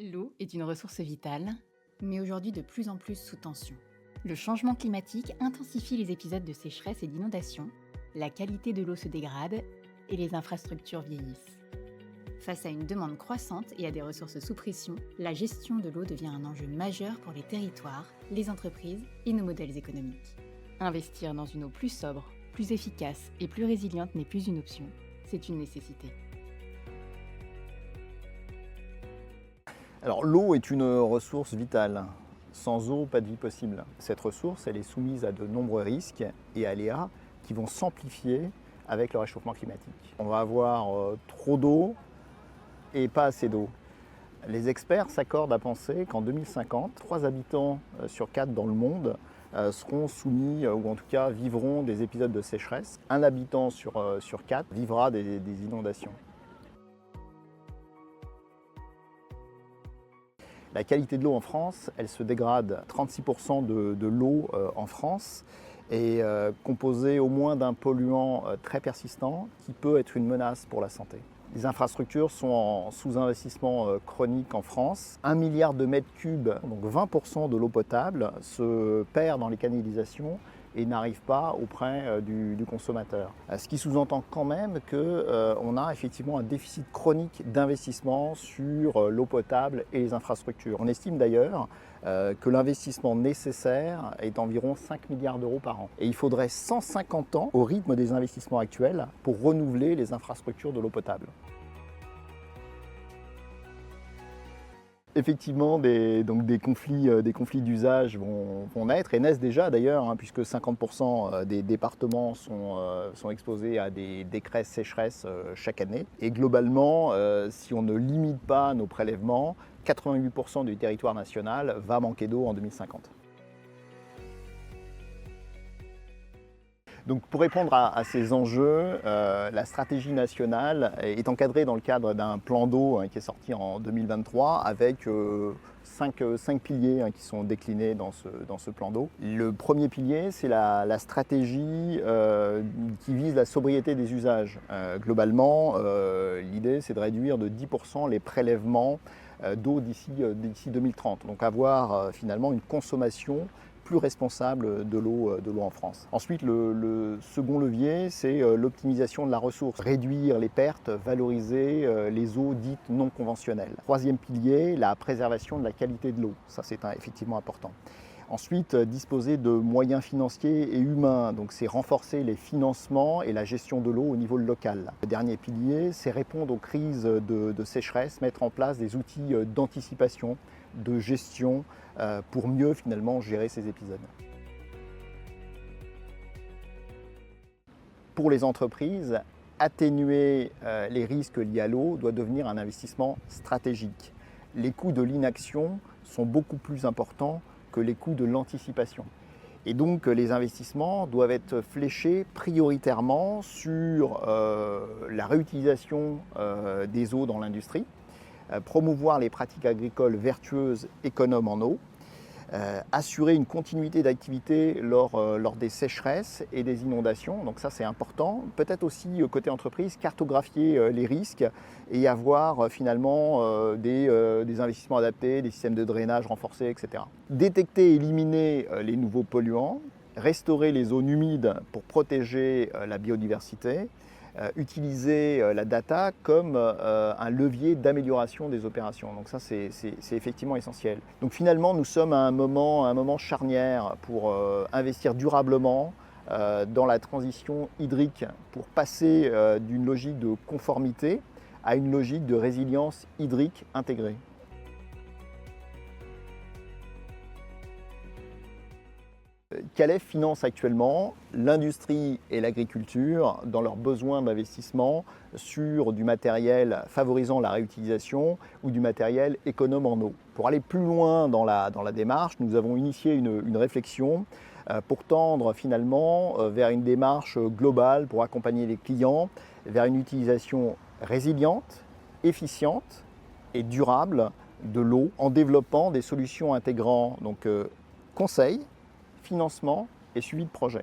L'eau est une ressource vitale, mais aujourd'hui de plus en plus sous tension. Le changement climatique intensifie les épisodes de sécheresse et d'inondation, la qualité de l'eau se dégrade et les infrastructures vieillissent. Face à une demande croissante et à des ressources sous pression, la gestion de l'eau devient un enjeu majeur pour les territoires, les entreprises et nos modèles économiques. Investir dans une eau plus sobre, plus efficace et plus résiliente n'est plus une option, c'est une nécessité. Alors l'eau est une ressource vitale. Sans eau, pas de vie possible. Cette ressource, elle est soumise à de nombreux risques et aléas qui vont s'amplifier avec le réchauffement climatique. On va avoir trop d'eau et pas assez d'eau. Les experts s'accordent à penser qu'en 2050, 3 habitants sur 4 dans le monde seront soumis, ou en tout cas vivront des épisodes de sécheresse. Un habitant sur 4 vivra des inondations. La qualité de l'eau en France, elle se dégrade. 36% de l'eau en France est composée au moins d'un polluant très persistant qui peut être une menace pour la santé. Les infrastructures sont en sous-investissement chronique en France. 1 milliard de mètres cubes, donc 20% de l'eau potable, se perd dans les canalisations et n'arrive pas auprès du consommateur. Ce qui sous-entend quand même qu'on a effectivement un déficit chronique d'investissement sur l'eau potable et les infrastructures. On estime d'ailleurs que l'investissement nécessaire est d'environ 5 milliards d'euros par an. Et il faudrait 150 ans au rythme des investissements actuels pour renouveler les infrastructures de l'eau potable. Effectivement, des conflits d'usage vont naître et naissent déjà d'ailleurs, puisque 50% des départements sont exposés à des décrets sécheresse chaque année. Et globalement, si on ne limite pas nos prélèvements, 88% du territoire national va manquer d'eau en 2050. Donc pour répondre à ces enjeux, la stratégie nationale est encadrée dans le cadre d'un plan d'eau qui est sorti en 2023 avec 5 piliers qui sont déclinés dans ce plan d'eau. Le premier pilier, c'est la stratégie qui vise la sobriété des usages. Globalement, l'idée, c'est de réduire de 10% les prélèvements d'eau d'ici 2030. Donc avoir finalement une consommation plus responsable de l'eau en France. Ensuite, le second levier, c'est l'optimisation de la ressource. Réduire les pertes, valoriser les eaux dites non conventionnelles. Troisième pilier, la préservation de la qualité de l'eau. Ça, c'est effectivement important. Ensuite, disposer de moyens financiers et humains. Donc, c'est renforcer les financements et la gestion de l'eau au niveau local. Le dernier pilier, c'est répondre aux crises de sécheresse, mettre en place des outils d'anticipation, de gestion pour mieux finalement gérer ces épisodes. Pour les entreprises, atténuer les risques liés à l'eau doit devenir un investissement stratégique. Les coûts de l'inaction sont beaucoup plus importants que les coûts de l'anticipation. Et donc les investissements doivent être fléchés prioritairement sur la réutilisation des eaux dans l'industrie, promouvoir les pratiques agricoles vertueuses économes en eau, assurer une continuité d'activité lors des sécheresses et des inondations, donc ça c'est important. Peut-être aussi côté entreprise, cartographier les risques et avoir finalement des investissements adaptés, des systèmes de drainage renforcés, etc. Détecter et éliminer les nouveaux polluants, restaurer les zones humides pour protéger la biodiversité, utiliser la data comme un levier d'amélioration des opérations. Donc ça, c'est effectivement essentiel. Donc finalement, nous sommes à un moment charnière pour investir durablement dans la transition hydrique, pour passer d'une logique de conformité à une logique de résilience hydrique intégrée. Calef finance actuellement l'industrie et l'agriculture dans leurs besoins d'investissement sur du matériel favorisant la réutilisation ou du matériel économe en eau. Pour aller plus loin dans la démarche, nous avons initié une réflexion pour tendre finalement vers une démarche globale pour accompagner les clients vers une utilisation résiliente, efficiente et durable de l'eau en développant des solutions intégrant conseil, financement et suivi de projet.